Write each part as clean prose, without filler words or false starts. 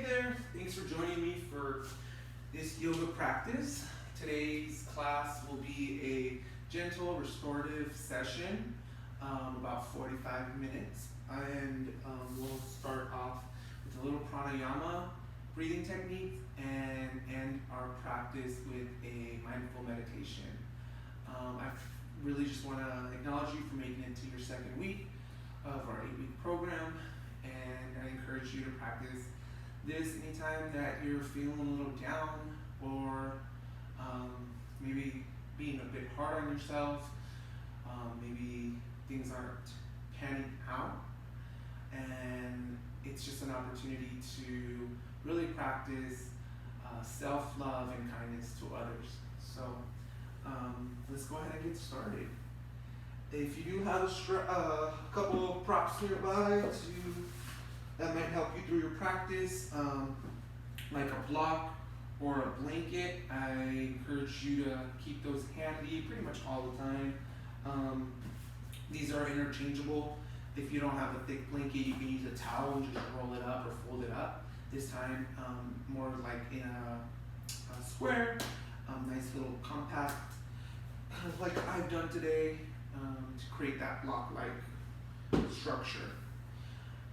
there, thanks for joining me for this yoga practice. Today's class will be a gentle restorative session, about 45 minutes, and we'll start off with a little pranayama breathing technique and end our practice with a mindful meditation. I really just want to acknowledge you for making it to your second week of our 8-week program, and I encourage you to practice this anytime that you're feeling a little down or maybe being a bit hard on yourself, maybe things aren't panning out, and it's just an opportunity to really practice self-love and kindness to others. So let's go ahead and get started. If you do have a couple of props nearby that might help you through your practice, like a block or a blanket, I encourage you to keep those handy pretty much all the time. These are interchangeable. If you don't have a thick blanket, you can use a towel and just roll it up or fold it up. This time, more like in a square, nice little compact, kind of like I've done today, to create that block-like structure.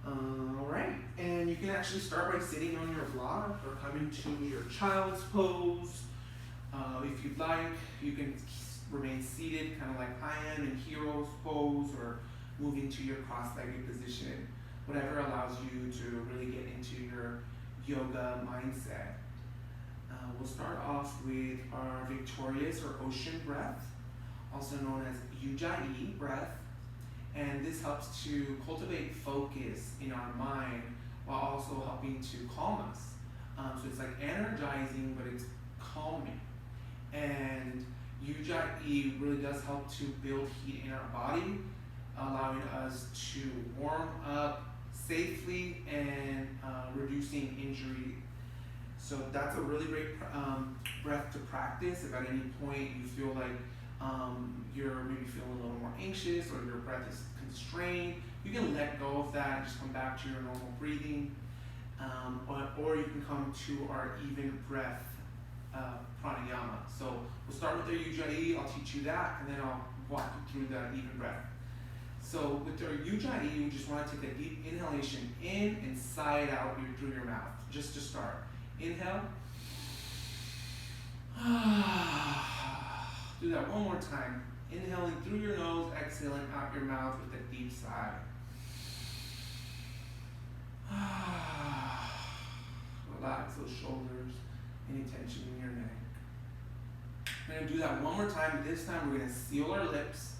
Alright, and you can actually start by sitting on your block or coming to your child's pose. If you'd like, you can remain seated, kind of like I am in hero's pose, or move into your cross-legged position, whatever allows you to really get into your yoga mindset. We'll start off with our victorious or ocean breath, also known as Ujjayi breath, and this helps to cultivate focus in our mind while also helping to calm us. So it's like energizing, but it's calming. And Ujjayi really does help to build heat in our body, allowing us to warm up safely and reducing injury. So that's a really great breath to practice. If at any point you feel like you're maybe feeling a little more anxious or your breath is constrained, you can let go of that and just come back to your normal breathing. Or you can come to our even breath pranayama. So we'll start with our Ujjayi, I'll teach you that, and then I'll walk you through the even breath. So with our Ujjayi, you just want to take a deep inhalation in and sigh it out through your mouth, just to start. Inhale. Do that one more time. Inhaling through your nose, exhaling out your mouth with a deep sigh. Relax those shoulders, any tension in your neck. We're going to do that one more time. This time we're going to seal our lips,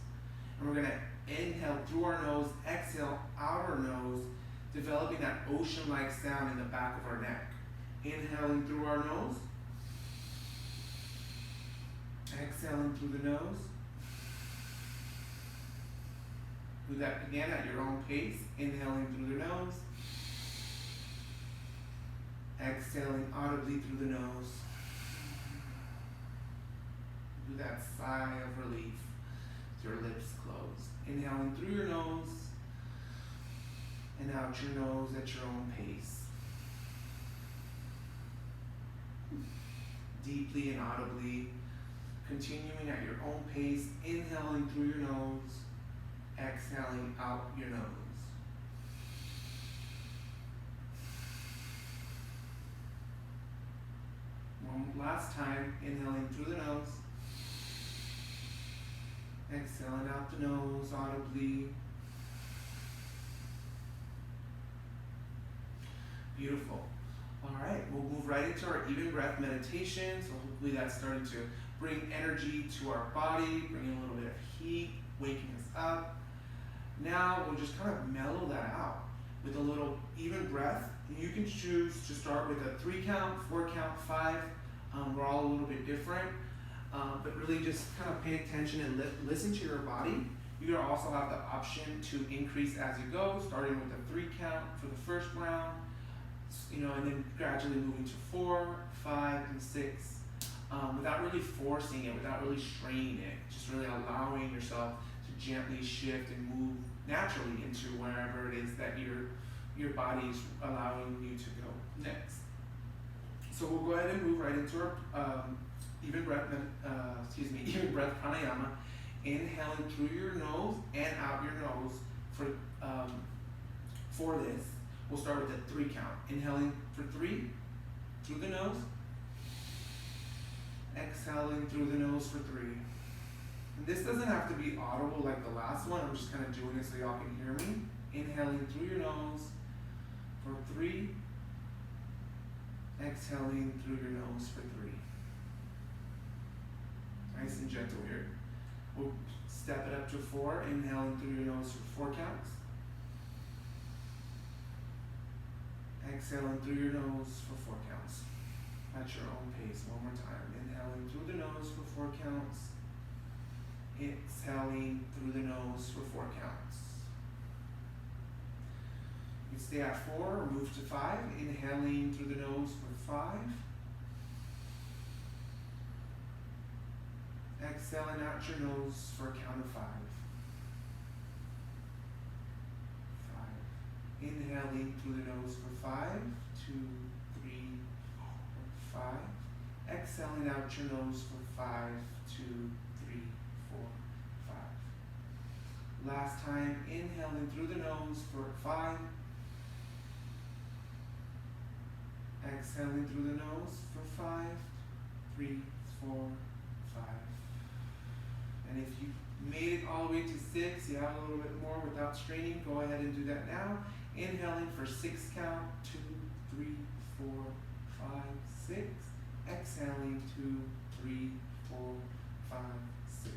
and we're going to inhale through our nose, exhale out our nose, developing that ocean-like sound in the back of our neck. Inhaling through our nose, exhaling through the nose. Do that again at your own pace. Inhaling through the nose, exhaling audibly through the nose. Do that sigh of relief with your lips closed. Inhaling through your nose and out your nose at your own pace. Deeply and audibly, continuing at your own pace, inhaling through your nose, exhaling out your nose. One last time, inhaling through the nose, exhaling out the nose audibly. Beautiful. All right, we'll move right into our even breath meditation. So hopefully that's starting to bring energy to our body, bringing a little bit of heat, waking us up. Now we'll just kind of mellow that out with a little even breath. And you can choose to start with a 3 count, 4 count, 5. We're all a little bit different, but really just kind of pay attention and listen to your body. You can also have the option to increase as you go, starting with a 3 count for the first round, and then gradually moving to 4, 5, and 6, without really forcing it, without really straining it, just really allowing yourself to gently shift and move naturally into wherever it is that you're your body is allowing you to go next. So we'll go ahead and move right into our even breath pranayama. Inhaling through your nose and out your nose for this. We'll start with a 3 count. Inhaling for 3 through the nose. Exhaling through the nose for 3. And this doesn't have to be audible like the last one. I'm just kind of doing it so y'all can hear me. Inhaling through your nose for 3. Exhaling through your nose for 3. Nice and gentle here. We'll step it up to 4. Inhaling through your nose for 4 counts. Exhaling through your nose for 4 counts. At your own pace. One more time. Inhaling through the nose for 4 counts. Exhaling through the nose for 4 counts. You stay at 4 or move to 5. Inhaling through the nose for 5. Exhaling out your nose for a count of 5. 5. Inhaling through the nose for 5. 2, 3, 4, 5. Exhaling out your nose for 5. 2, 3, 4, 5. Last time, inhaling through the nose for 5. Exhaling through the nose for 5. 3, 4, 5. And if you made it all the way to 6, you have a little bit more without straining, go ahead and do that now. Inhaling for 6 count, 2, 3, 4, 5, 6. Exhaling 2, 3, 4, 5, 6.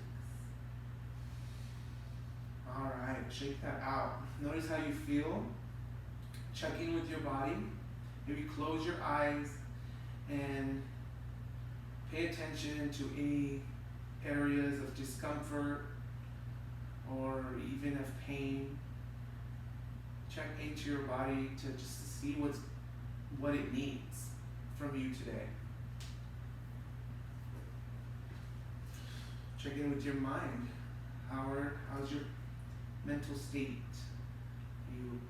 All right, shake that out. Notice how you feel. Check in with your body. Maybe close your eyes and pay attention to any areas of discomfort or even of pain. Check into your body to just see what it needs from you today. Check in with your mind. How's your mental state? Are you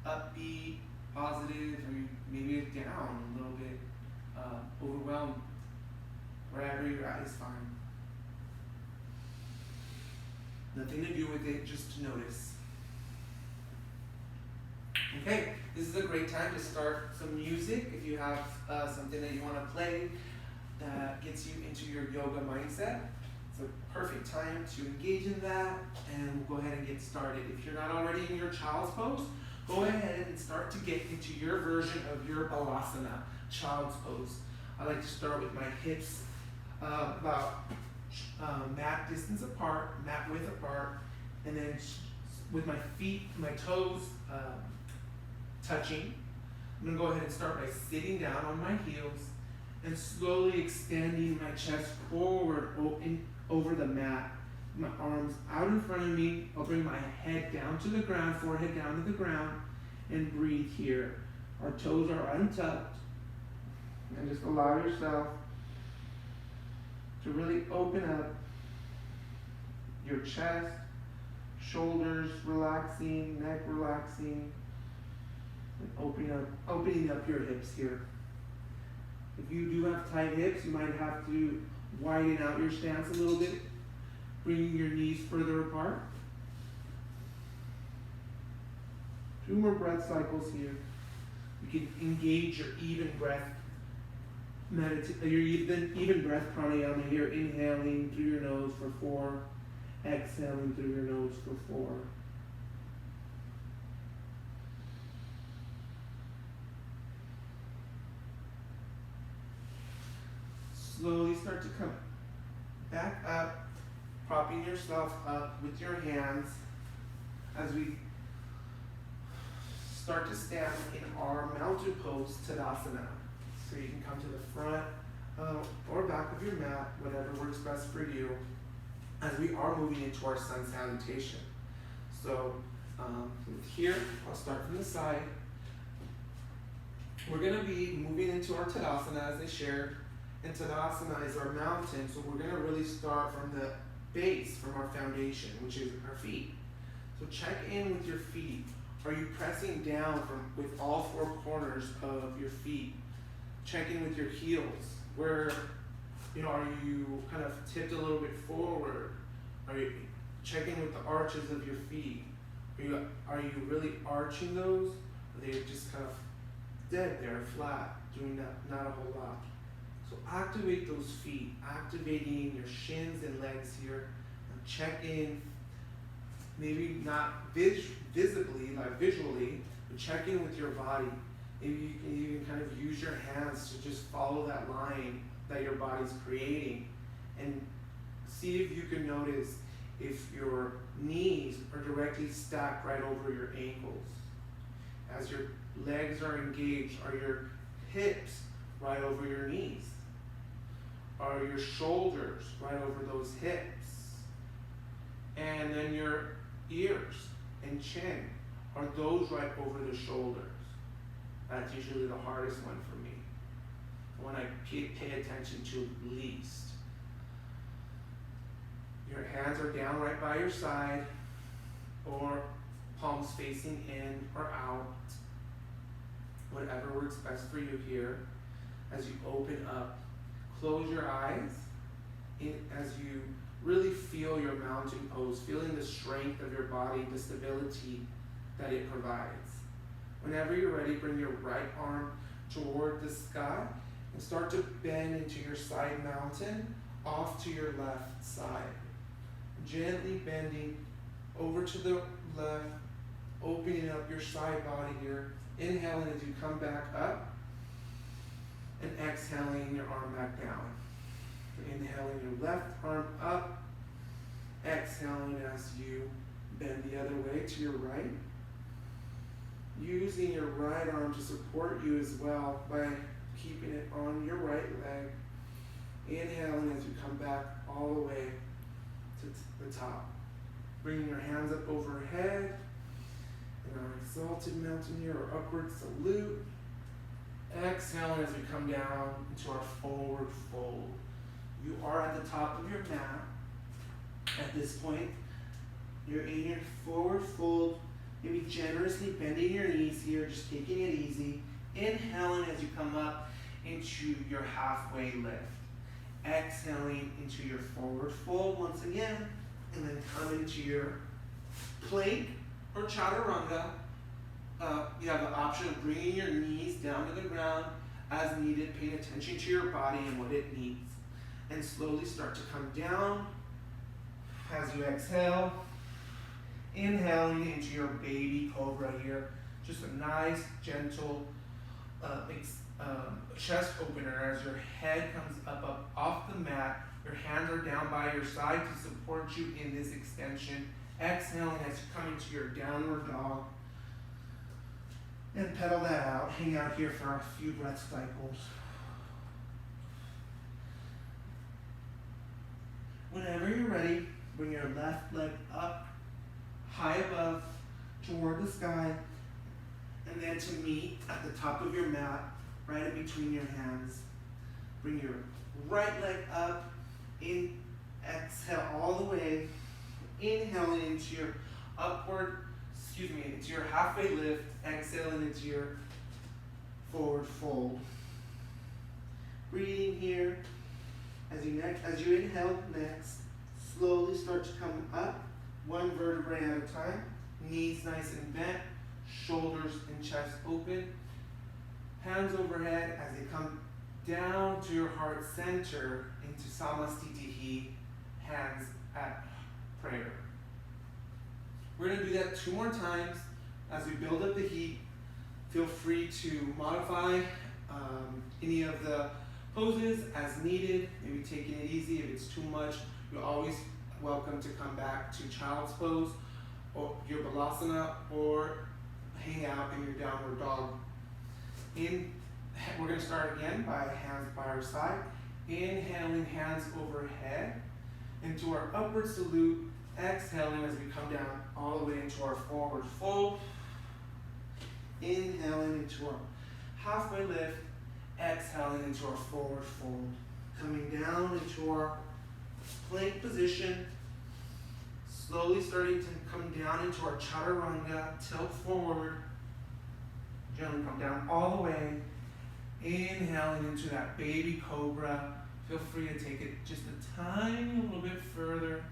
upbeat, positive, or maybe you're down a little bit, overwhelmed? Wherever you're at is fine. Nothing to do with it, just to notice. Okay, this is a great time to start some music. If you have something that you want to play that gets you into your yoga mindset, it's a perfect time to engage in that, and we'll go ahead and get started. If you're not already in your child's pose, go ahead and start to get into your version of your balasana, child's pose. I like to start with my hips about mat distance apart, mat width apart, and then with my feet, my toes touching. I'm going to go ahead and start by sitting down on my heels and slowly extending my chest forward over the mat. My arms out in front of me. I'll bring my head down to the ground, forehead down to the ground, and breathe here. Our toes are untucked. And just allow yourself to really open up your chest, shoulders relaxing, neck relaxing, and opening up your hips here. If you do have tight hips, you might have to widen out your stance a little bit, bringing your knees further apart. 2 more breath cycles here. You can engage your even breath your even breath pranayama here, inhaling through your nose for 4, exhaling through your nose for 4. Slowly start to come back up, propping yourself up with your hands as we start to stand in our mountain pose, Tadasana. So you can come to the front or back of your mat, whatever works best for you, as we are moving into our sun salutation. So here, I'll start from the side. We're going to be moving into our Tadasana as I shared. And Tadasana is our mountain, so we're going to really start from the base, from our foundation, which is our feet. So check in with your feet. Are you pressing down with all four corners of your feet? Checking with your heels. Where, are you kind of tipped a little bit forward? Are you checking with the arches of your feet? Are you really arching those? Or are they just kind of dead there, flat, doing not a whole lot? So activate those feet, activating your shins and legs here. And check in, maybe not visibly, like visually, but check in with your body. Maybe you can even kind of use your hands to just follow that line that your body's creating. And see if you can notice if your knees are directly stacked right over your ankles. As your legs are engaged, are your hips right over your knees? Are your shoulders right over those hips? And then your ears and chin, are those right over the shoulders? That's usually the hardest one for me. When I pay attention to least. Your hands are down right by your side, or palms facing in or out. Whatever works best for you here. As you open up, close your eyes as you really feel your mountain pose, feeling the strength of your body, the stability that it provides. Whenever you're ready, bring your right arm toward the sky and start to bend into your side mountain off to your left side. Gently bending over to the left, opening up your side body here. Inhaling as you come back up and exhaling your arm back down. Inhaling your left arm up, exhaling as you bend the other way to your right. Using your right arm to support you as well by keeping it on your right leg. Inhaling as you come back all the way to the top. Bringing your hands up overhead in our exalted mountaineer or upward salute. Exhaling as we come down into our forward fold. You are at the top of your mat. At this point, you're in your forward fold. Maybe generously bending your knees here, just taking it easy. Inhaling as you come up into your halfway lift. Exhaling into your forward fold once again, and then come into your plank or chaturanga. You have the option of bringing your knees down to the ground as needed, paying attention to your body and what it needs. And slowly start to come down as you exhale. Inhaling into your baby cobra here. Just a nice, gentle chest opener as your head comes up off the mat. Your hands are down by your side to support you in this extension. Exhaling as you come into your downward dog. And pedal that out. Hang out here for a few breath cycles. Whenever you're ready, bring your left leg up, high above, toward the sky, and then to meet at the top of your mat, right in between your hands. Bring your right leg up, exhale all the way, inhaling into your into your halfway lift, exhaling into your forward fold. Breathing here. As you inhale next, slowly start to come up, one vertebrae at a time. Knees nice and bent, shoulders and chest open. Hands overhead as they come down to your heart center into Samastitihi, hands at prayer. We're going to do that 2 more times. As we build up the heat, feel free to modify any of the poses as needed, maybe taking it easy. If it's too much, you're always welcome to come back to child's pose or your balasana or hang out in your downward dog. We're going to start again by hands by our side. Inhaling, hands overhead into our upward salute. Exhaling as we come down all the way into our forward fold. Inhaling into our halfway lift. Exhaling into our forward fold. Coming down into our plank position. Slowly starting to come down into our chaturanga, tilt forward. Gently come down all the way. Inhaling into that baby cobra. Feel free to take it just a tiny little bit further.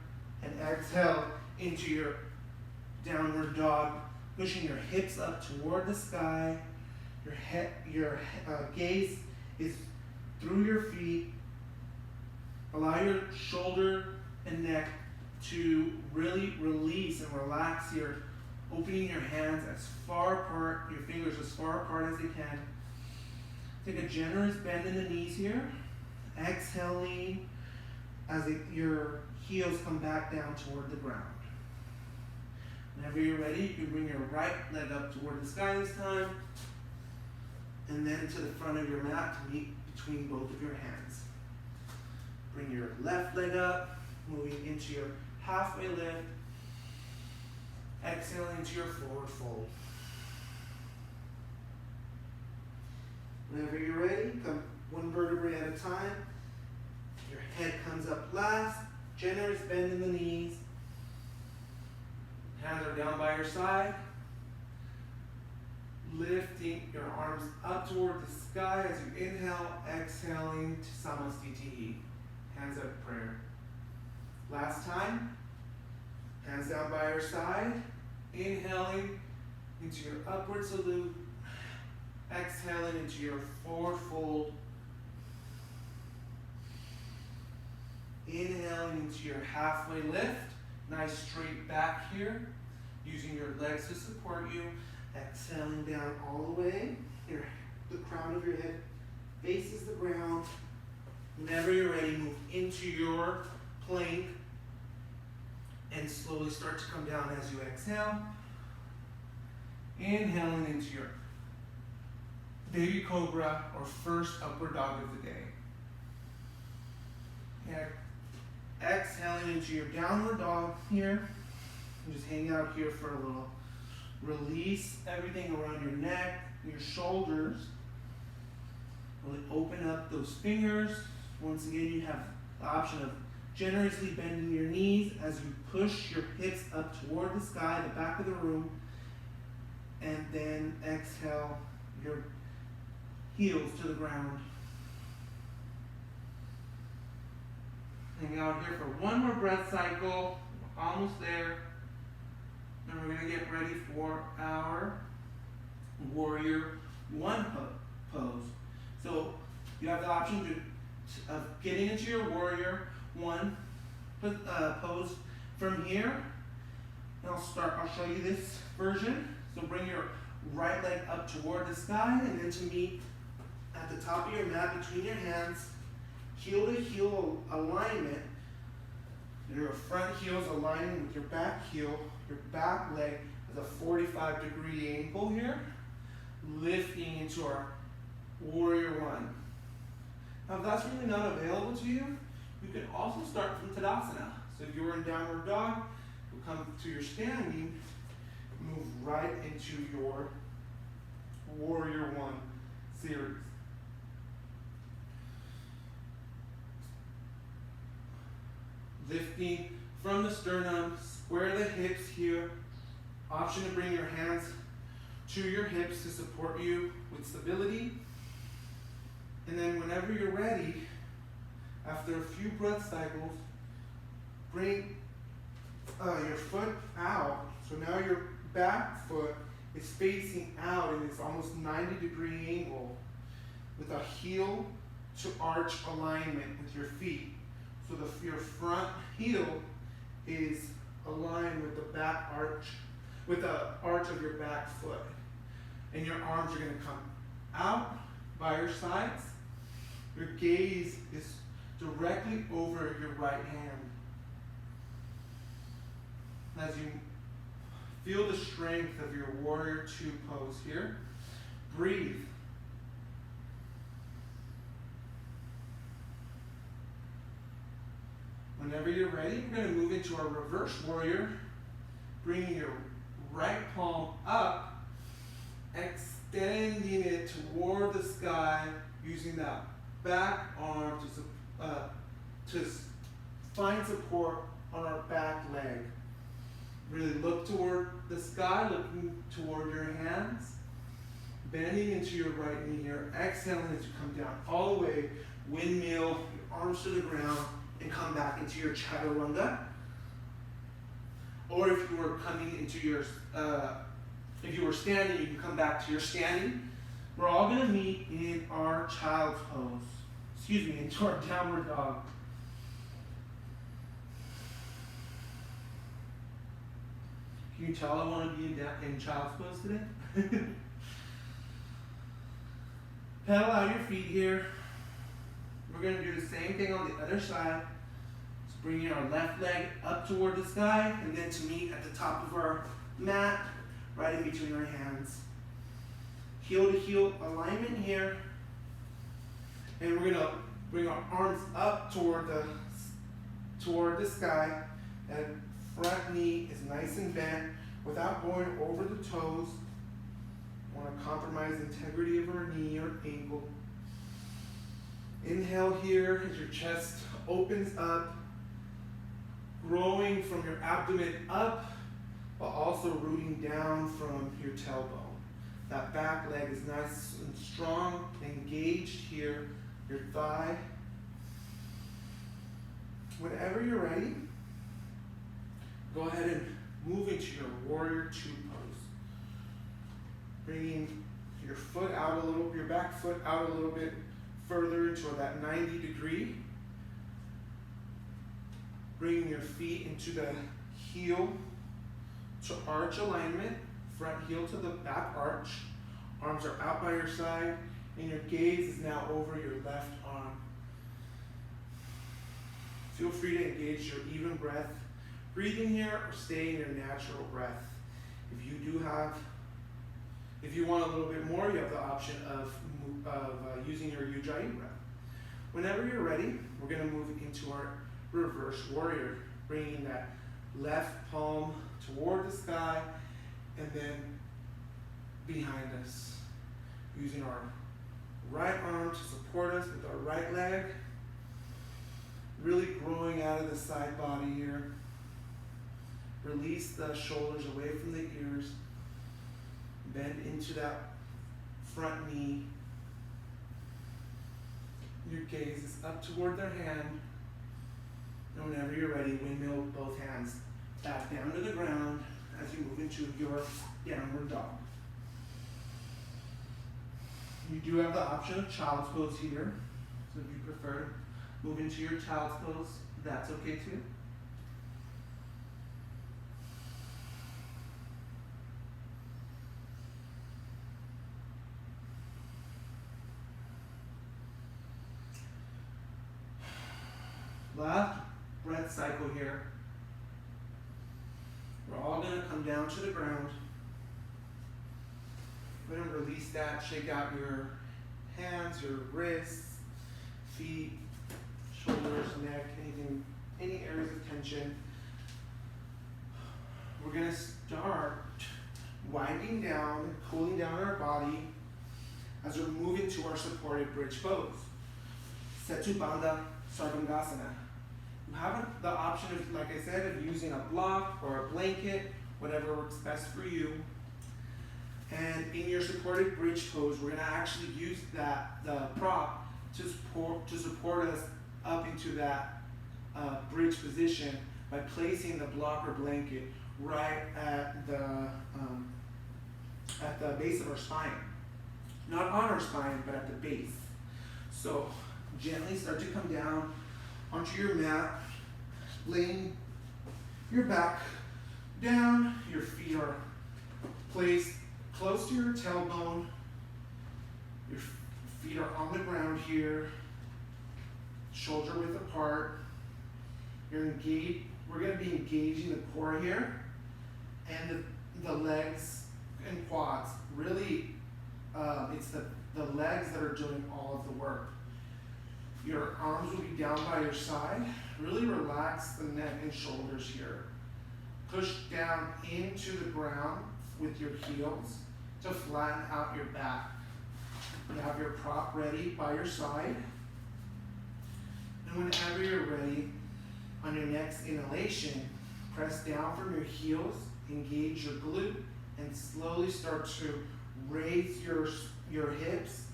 And exhale into your downward dog, pushing your hips up toward the sky. Your gaze is through your feet. Allow your shoulder and neck to really release and relax here. Opening your hands as far apart, your fingers as far apart as they can. Take a generous bend in the knees here. Exhaling as your heels come back down toward the ground. Whenever you're ready, you can bring your right leg up toward the sky this time. And then to the front of your mat to meet between both of your hands. Bring your left leg up, moving into your halfway lift. Exhaling into your forward fold. Whenever you're ready, come one vertebrae at a time. Your head comes up last. Generous bend in the knees. Hands are down by your side. Lifting your arms up toward the sky as you inhale, exhaling to Samastitihi. Hands up prayer. Last time. Hands down by your side. Inhaling into your upward salute. Exhaling into your forward fold. Inhaling into your halfway lift. Nice straight back here. Using your legs to support you. Exhaling down all the way. The crown of your head faces the ground. Whenever you're ready, move into your plank. And slowly start to come down as you exhale. Inhaling into your baby cobra or first upward dog of the day. And exhaling into your downward dog here. And just hang out here for a little. Release everything around your neck, your shoulders. Really open up those fingers. Once again, you have the option of generously bending your knees as you push your hips up toward the sky, the back of the room. And then exhale your heels to the ground. Hang out here for one more breath cycle. We're almost there. And we're going to get ready for our warrior one pose. So you have the option of getting into your warrior one pose from here. And I'll show you this version. So bring your right leg up toward the sky and then to meet at the top of your mat between your hands, heel to heel alignment. Your front heel is aligning with your back heel. Your back leg has a 45-degree angle here, lifting into our warrior one. Now, if that's really not available to you, you can also start from Tadasana. So if you're in downward dog, you'll come to your standing, move right into your warrior one series. Lifting from the sternum, square the hips here. Option to bring your hands to your hips to support you with stability. And then whenever you're ready, after a few breath cycles, bring your foot out. So now your back foot is facing out in this almost 90-degree angle with a heel to arch alignment with your feet. So your front heel is aligned with the back arch, with the arch of your back foot. And your arms are going to come out by your sides. Your gaze is directly over your right hand. As you feel the strength of your warrior two pose here, breathe. Whenever you're ready, we're going to move into our reverse warrior, bringing your right palm up, extending it toward the sky, using that back arm to find support on our back leg. Really look toward the sky, looking toward your hands. Bending into your right knee here. Exhaling as you come down all the way. Windmill, your arms to the ground, and come back into your chaturanga. Or if you were coming into your, if you were standing, you can come back to your standing. We're all going to meet in our child's pose. Excuse me, into our downward dog. Can you tell I want to be in child's pose today? Pedal out your feet here. We're going to do the same thing on the other side. So bringing our left leg up toward the sky and then to meet at the top of our mat, right in between our hands. Heel to heel alignment here. And we're going to bring our arms up toward the sky. That front knee is nice and bent without going over the toes. Want to compromise integrity of our knee or ankle. Inhale here as your chest opens up, growing from your abdomen up, but also rooting down from your tailbone. That back leg is nice and strong, engaged here, your thigh. Whenever you're ready, go ahead and move into your warrior two pose. Bringing your foot out a little, your back foot out a little bit further into that 90 degree. Bringing your feet into the heel to arch alignment, front heel to the back arch. Arms are out by your side, and your gaze is now over your left arm. Feel free to engage your even breath. Breathing here or stay in your natural breath. If you want a little bit more, you have the option of using your Ujjayi breath. Whenever you're ready, we're going to move into our reverse warrior, bringing that left palm toward the sky and then behind us. Using our right arm to support us with our right leg. Really growing out of the side body here. Release the shoulders away from the ears. Bend into that front knee. Your gaze is up toward their hand. And whenever you're ready, windmill both hands back down to the ground as you move into your downward dog. You do have the option of child's pose here. So if you prefer to move into your child's pose, that's okay too. Last breath cycle here. We're all going to come down to the ground. We're going to release that, shake out your hands, your wrists, feet, shoulders, neck, any areas of tension. We're going to start winding down, cooling down our body as we're moving to our supported bridge pose. Setu Bandha Sarvangasana. You have the option of, like I said, of using a block or a blanket, whatever works best for you. And in your supported bridge pose, we're going to actually use the prop to support us up into that bridge position by placing the block or blanket right at the base of our spine. Not on our spine, but at the base. So gently start to come down onto your mat, laying your back down. Your feet are placed close to your tailbone. Your feet are on the ground here, shoulder width apart. You're engaged. We're going to be engaging the core here and the legs and quads. Really, it's the legs that are doing all of the work. Your arms will be down by your side. Really relax the neck and shoulders here. Push down into the ground with your heels to flatten out your back. You have your prop ready by your side. And whenever you're ready, on your next inhalation, Press down from your heels, engage your glute, and slowly start to raise your hips,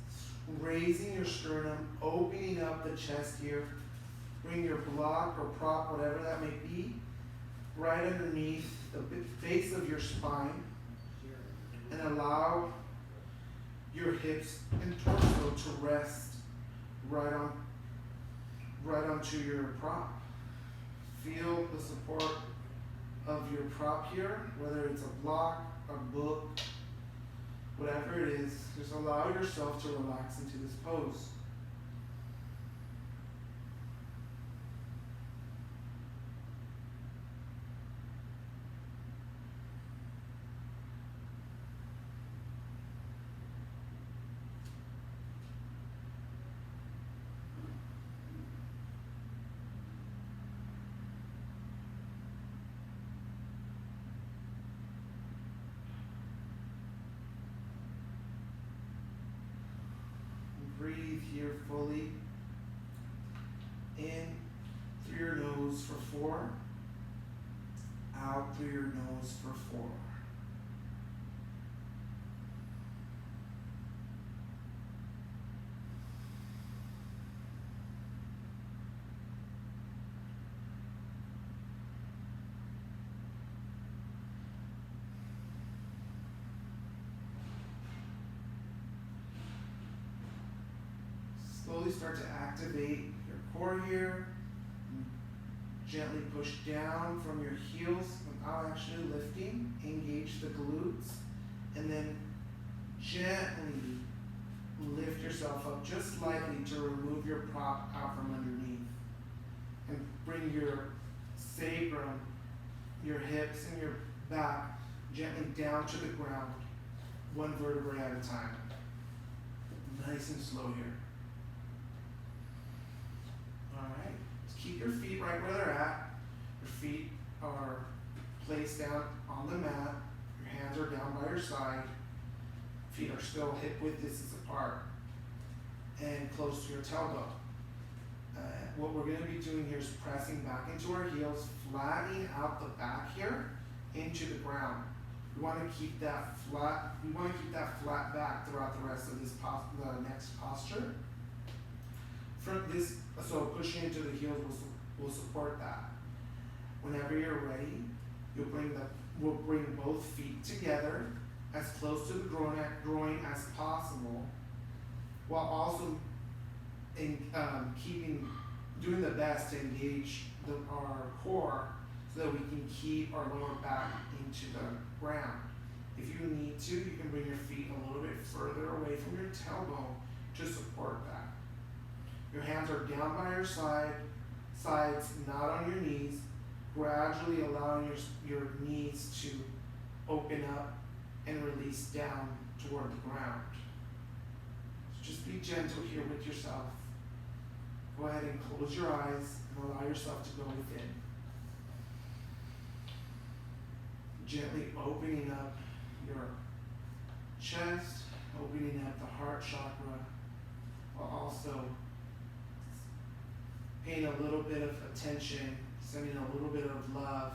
raising your sternum, opening up the chest here. Bring your block or prop, whatever that may be, right underneath the base of your spine, and allow your hips and torso to rest right onto your prop. Feel the support of your prop here, whether it's a block, a book, whatever it is. Just allow yourself to relax into this pose. Breathe here fully. In through your nose for 4. Out through your nose for 4. Slowly start to activate your core here. Gently push down from your heels without actually lifting. Engage the glutes. And then gently lift yourself up just slightly to remove your prop out from underneath. And bring your sacrum, your hips and your back gently down to the ground, one vertebrae at a time. Nice and slow here. Alright, keep your feet right where they're at. Your feet are placed down on the mat. Your hands are down by your side. Feet are still hip width distance apart and close to your tailbone. What we're going to be doing here is pressing back into our heels, flattening out the back here into the ground. We want to keep that flat. We want to keep that flat back throughout the rest of this the next posture. From this, so pushing into the heels will support that. Whenever you're ready, we'll bring both feet together as close to the groin as possible, while also doing the best to engage our core so that we can keep our lower back into the ground. If you need to, you can bring your feet a little bit further away from your tailbone to support that. Your hands are down by your sides, not on your knees, gradually allowing your knees to open up and release down toward the ground. So just be gentle here with yourself. Go ahead and close your eyes and allow yourself to go within. Gently opening up your chest, opening up the heart chakra, while also paying a little bit of attention, sending a little bit of love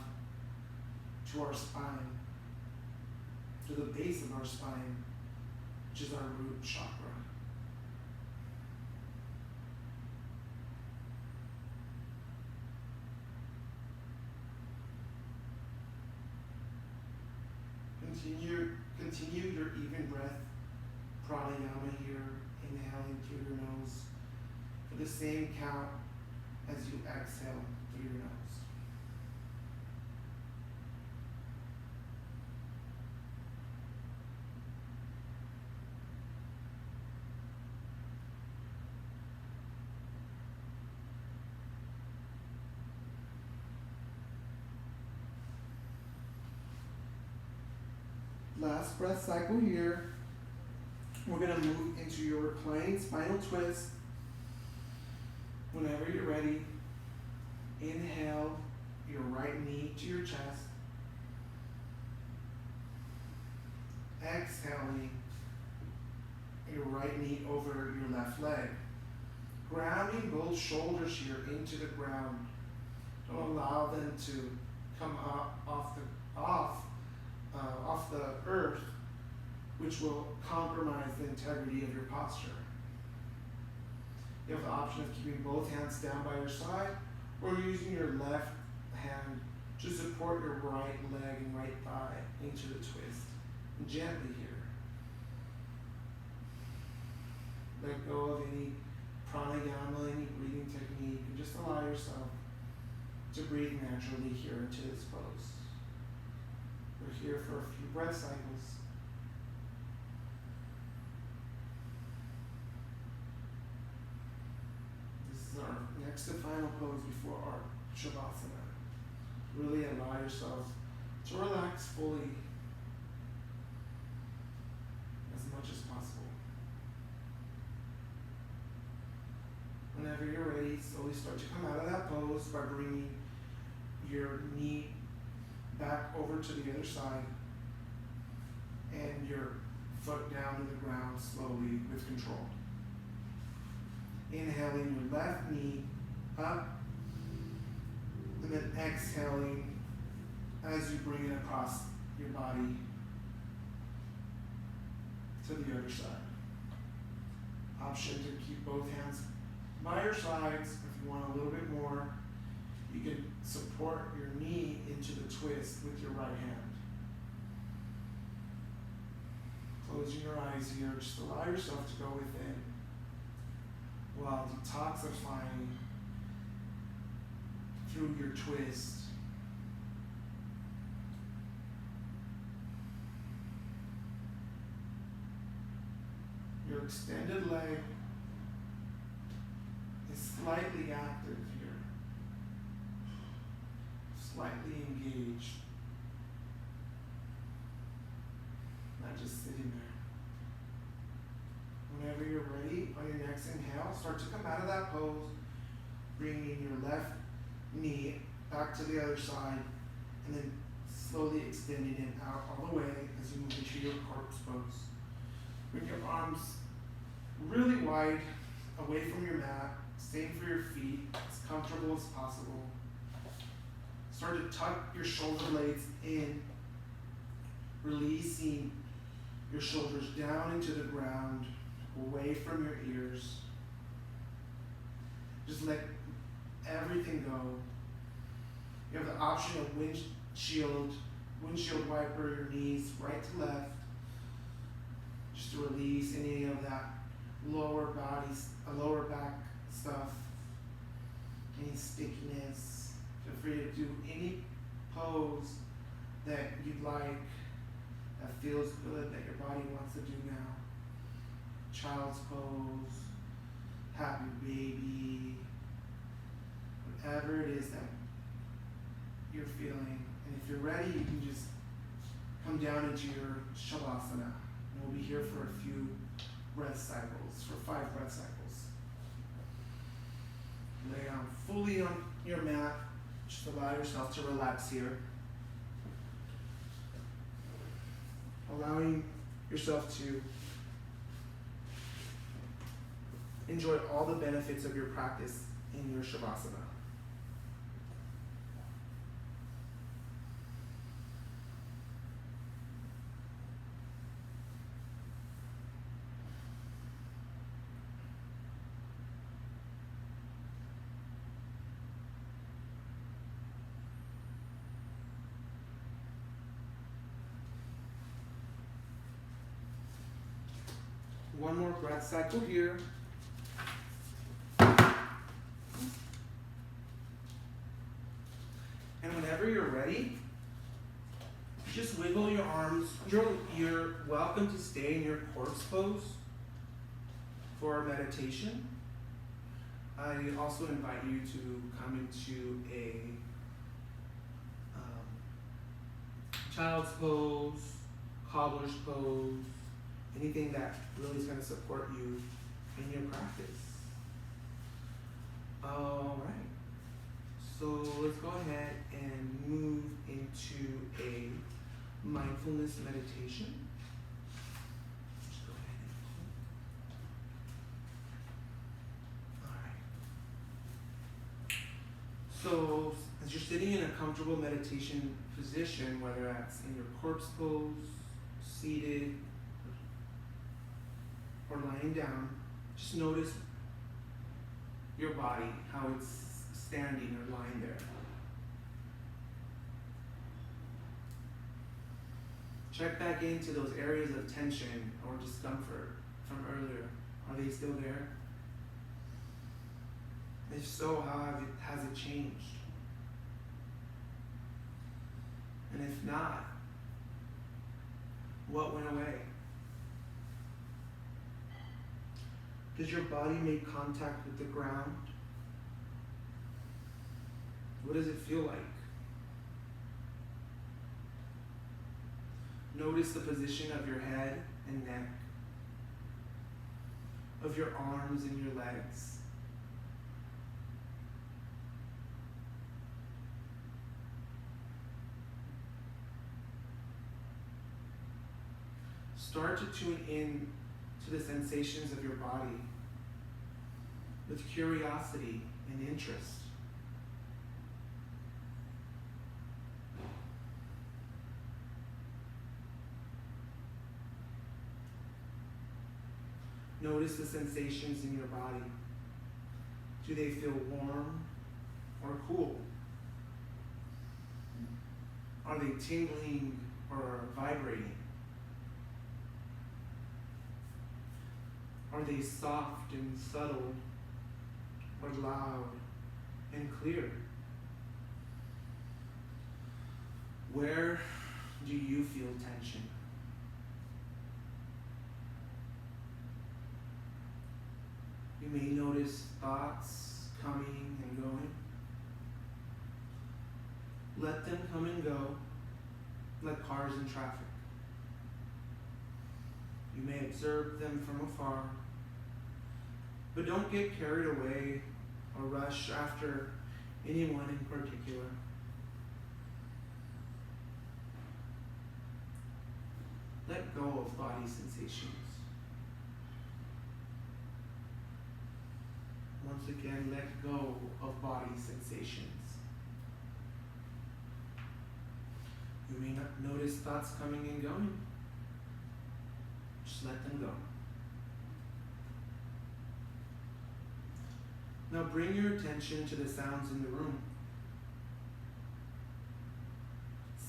to our spine, to the base of our spine, which is our root chakra. Continue your even breath pranayama here, inhaling through your nose for the same count as you exhale through your nose. Last breath cycle here. We're going to move into your reclining spinal twist. Whenever you're ready, inhale your right knee to your chest. Exhaling your right knee over your left leg. Grounding both shoulders here into the ground. Don't allow them to come off the earth, which will compromise the integrity of your posture. You have the option of keeping both hands down by your side or using your left hand to support your right leg and right thigh into the twist. And gently here. Let go of any pranayama, any breathing technique, and just allow yourself to breathe naturally here into this pose. We're here for a few breath cycles. This is our next to final pose before our Shavasana. Really allow yourself to relax fully as much as possible. Whenever you're ready, slowly start to come out of that pose by bringing your knee back over to the other side and your foot down to the ground slowly with control. Inhaling your left knee up and then exhaling as you bring it across your body to the other side. Option to keep both hands by your sides. If you want a little bit more, you can support your knee into the twist with your right hand. Closing your eyes here, just allow yourself to go within while detoxifying through your twist. Your extended leg is slightly active here, slightly engaged, not just sitting there. Whenever you're ready, on your next inhale, start to come out of that pose, bringing your left knee back to the other side, and then slowly extending it out all the way as you move into your corpse pose. Bring your arms really wide away from your mat. Same for your feet, as comfortable as possible. Start to tuck your shoulder blades in, releasing your shoulders down into the ground, away from your ears. Just let everything go. You have the option of windshield wiper your knees right to left, just to release any of that lower back stuff, any stickiness. Feel free to do any pose that you'd like, that feels good, that your body wants to do now. Child's pose, happy baby, whatever it is that you're feeling. And if you're ready, you can just come down into your Shavasana. And we'll be here for a few breath cycles, for 5 breath cycles. Lay down fully on your mat. Just allow yourself to relax here. Allowing yourself to enjoy all the benefits of your practice in your Shavasana. One more breath cycle here. And whenever you're ready, just wiggle your arms. You're welcome to stay in your corpse pose for our meditation. I also invite you to come into a child's pose, cobbler's pose, anything that really is going to support you in your practice. All right. So let's go ahead and move into a mindfulness meditation. Just go ahead and all right. So As you're sitting in a comfortable meditation position, whether that's in your corpse pose, seated, or lying down, just notice your body, how it's standing or lying there. Check back into those areas of tension or discomfort from earlier. Are they still there? If so, has it changed? And if not, what went away? Does your body make contact with the ground? What does it feel like? Notice the position of your head and neck, of your arms and your legs. Start to tune in to the sensations of your body with curiosity and interest. Notice the sensations in your body. Do they feel warm or cool? Are they tingling or vibrating? Are they soft and subtle or loud and clear? Where do you feel tension? You may notice thoughts coming and going. Let them come and go like cars in traffic. You may observe them from afar, but don't get carried away or rush after anyone in particular. Let go of body sensations. Once again, let go of body sensations. You may not notice thoughts coming and going. Just let them go. Now bring your attention to the sounds in the room.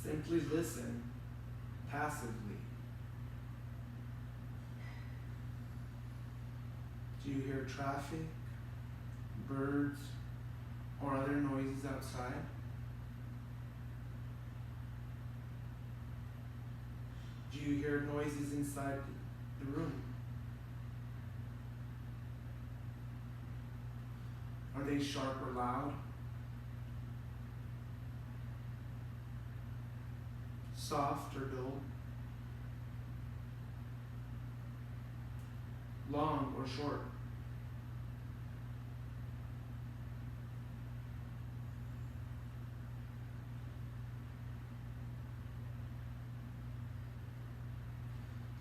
Simply listen passively. Do you hear traffic, birds, or other noises outside? Do you hear noises inside the room? Are they sharp or loud? Soft or dull? Long or short?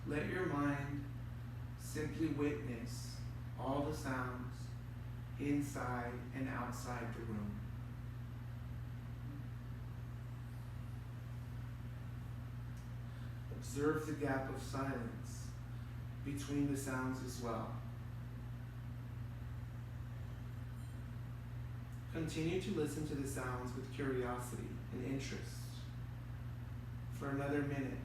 Let your mind simply witness all the sounds inside and outside the room. Observe the gap of silence between the sounds as well. Continue to listen to the sounds with curiosity and interest for another minute.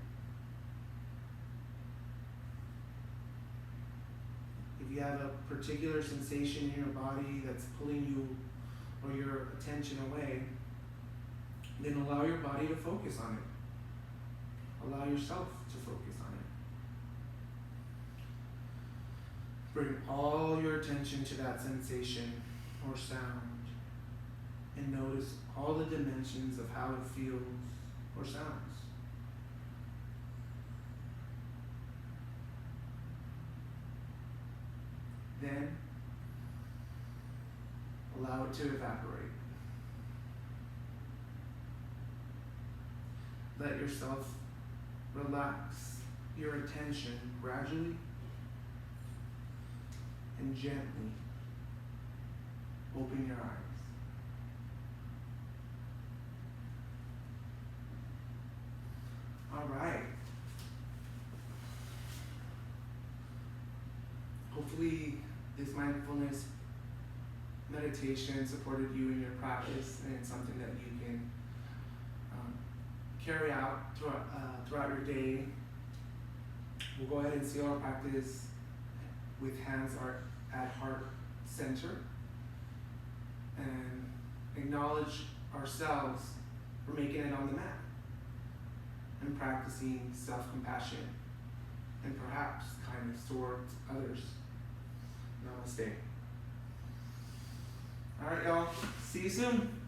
If you have a particular sensation in your body that's pulling you or your attention away, then allow your body to focus on it. Allow yourself to focus on it. Bring all your attention to that sensation or sound and notice all the dimensions of how it feels or sounds. Then, allow it to evaporate. Let yourself relax your attention gradually and gently open your eyes. All right. Hopefully this mindfulness meditation supported you in your practice, and it's something that you can carry out throughout your day. We'll go ahead and seal our practice with hands at heart center and acknowledge ourselves for making it on the mat and practicing self-compassion and perhaps kindness towards others. Namaste. All right, y'all. See you soon.